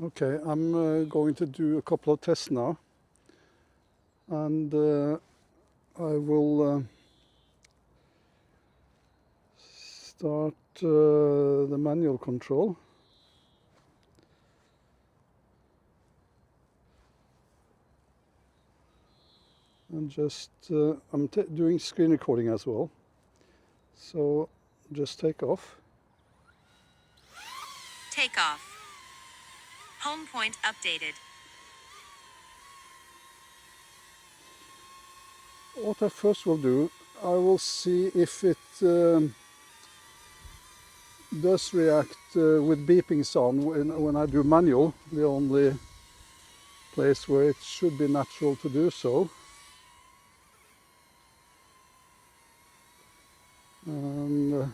Okay, I'm going to do a couple of tests now, and I will start the manual control. And just, I'm doing screen recording as well, so just take off. Take off. Home point updated. What I first will do, I will see if it does react with beeping sound when I do manual, the only place where it should be natural to do so. And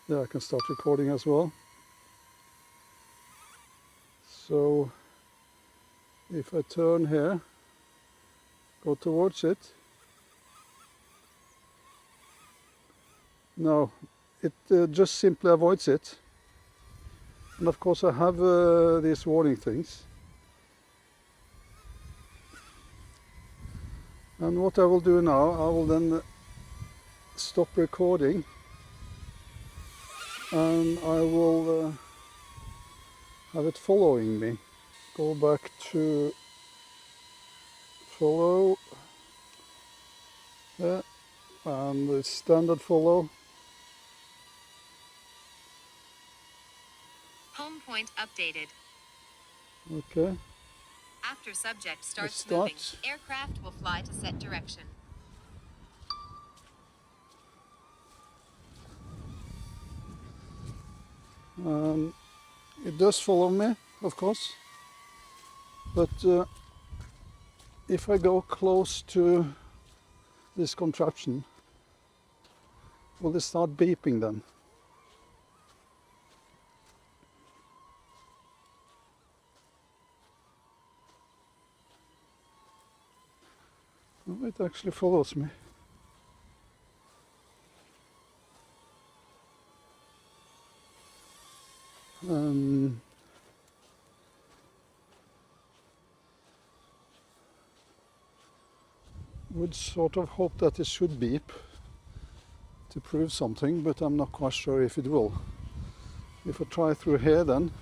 yeah, I can start recording as well. So if I turn here, go towards it, no, it just simply avoids it. And of course I have these warning things. And what I will do now, I will then stop recording, and I will have it following me. Go back to follow, yeah, and the standard follow. Home point updated. Okay. After subject starts Start. moving, aircraft will fly to set direction. It does follow me, of course, but if I go close to this contraption, will it start beeping then? Oh, it actually follows me. Would sort of hope that it should beep to prove something, but I'm not quite sure if it will. If I try through here then.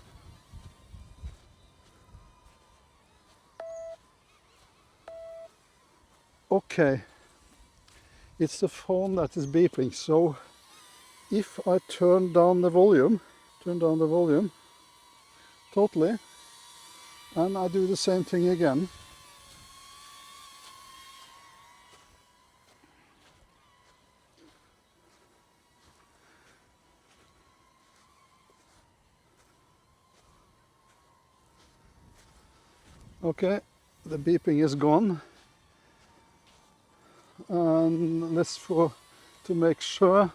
Okay, it's the phone that is beeping, so if I turn down the volume totally, and I do the same thing again, okay, the beeping is gone, and let's to make sure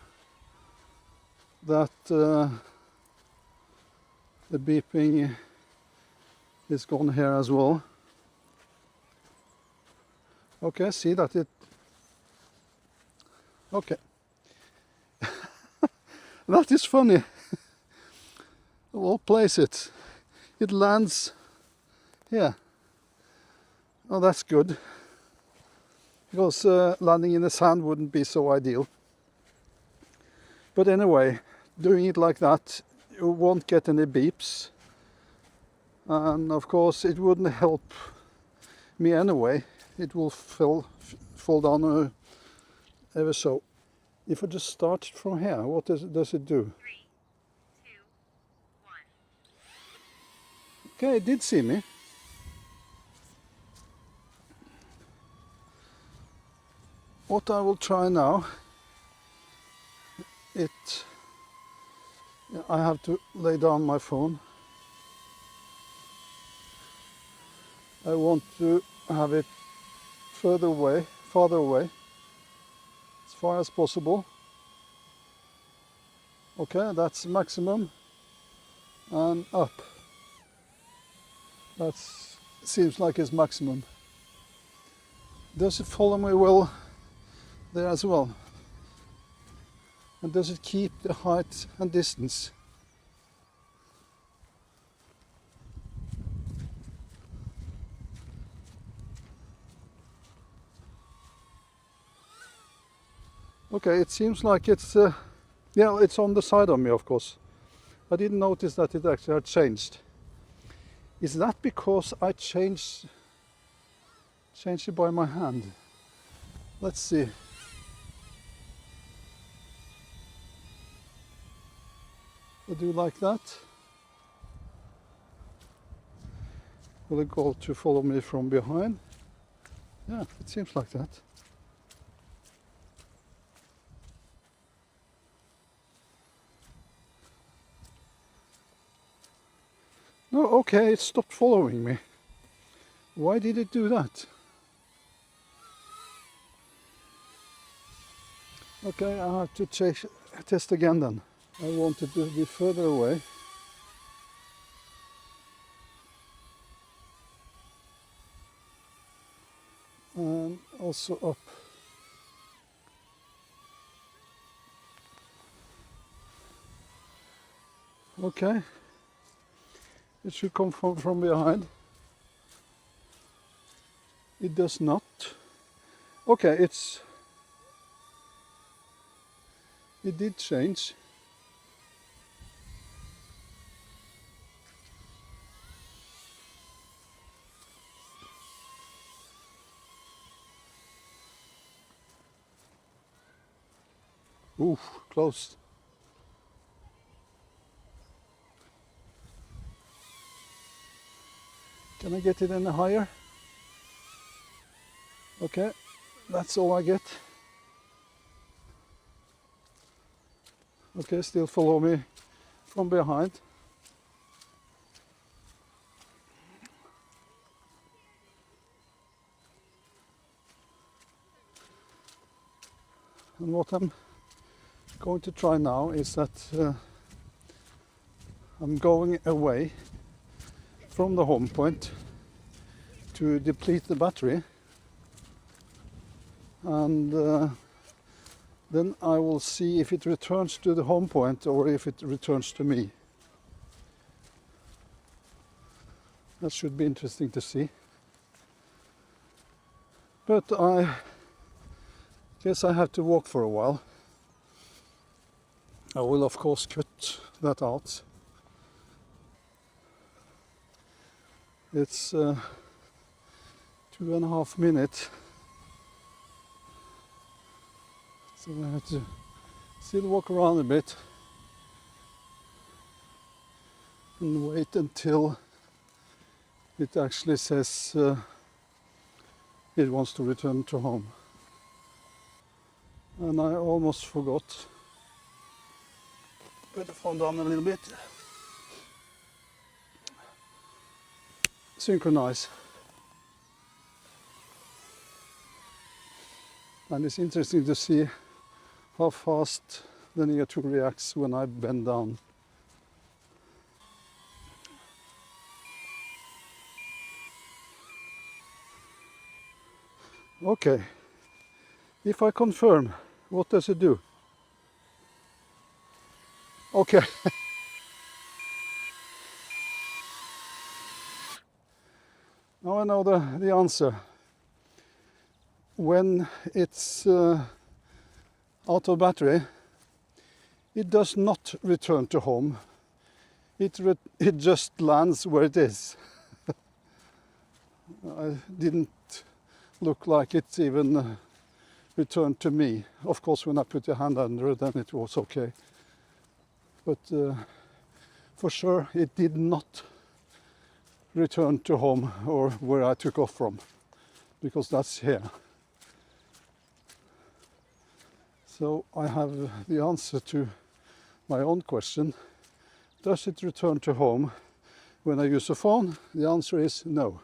that the beeping is gone here as well. Okay, see that it, okay. That is funny. Of all places, it lands here. Oh, that's good, because landing in the sand wouldn't be so ideal. But anyway, doing it like that, you won't get any beeps, and of course it wouldn't help me anyway. It will fall down ever so. If I just start from here, what does it do? 3, 2, 1. Okay, it did see me. What I will try now, I have to lay down my phone. I want to have it farther away, as far as possible. Okay, that's maximum, and up. That seems like it's maximum. Does it follow me well there as well? And does it keep the height and distance? Okay, it seems like it's, yeah, it's on the side of me, of course. I didn't notice that it actually had changed. Is that because I changed it by my hand? Let's see. I do like that. Will it go to follow me from behind? Yeah, it seems like that. No, okay, it stopped following me. Why did it do that? Okay, I have to test again then. I want it to be further away. And also up. Okay. It should come from behind. It does not. Okay, it did change. Ooh, close. Can I get it any higher? Okay, that's all I get. Okay, still follow me from behind. And what I'm going to try now is that I'm going away from the home point to deplete the battery, and then I will see if it returns to the home point or if it returns to me. That should be interesting to see. But I guess I have to walk for a while. I will of course cut that out. It's 2.5 minutes. So I have to still walk around a bit and wait until it actually says it wants to return to home. And I almost forgot. Put the phone down a little bit. Synchronize. And it's interesting to see how fast the negative reacts when I bend down. Okay, if I confirm, what does it do? Okay. Now I know the answer. When it's out of battery, it does not return to home. It just lands where it is. I didn't look like it even returned to me. Of course, when I put the hand under it, then it was okay. But for sure, it did not return to home or where I took off from, because that's here. So I have the answer to my own question. Does it return to home when I use a phone? The answer is no.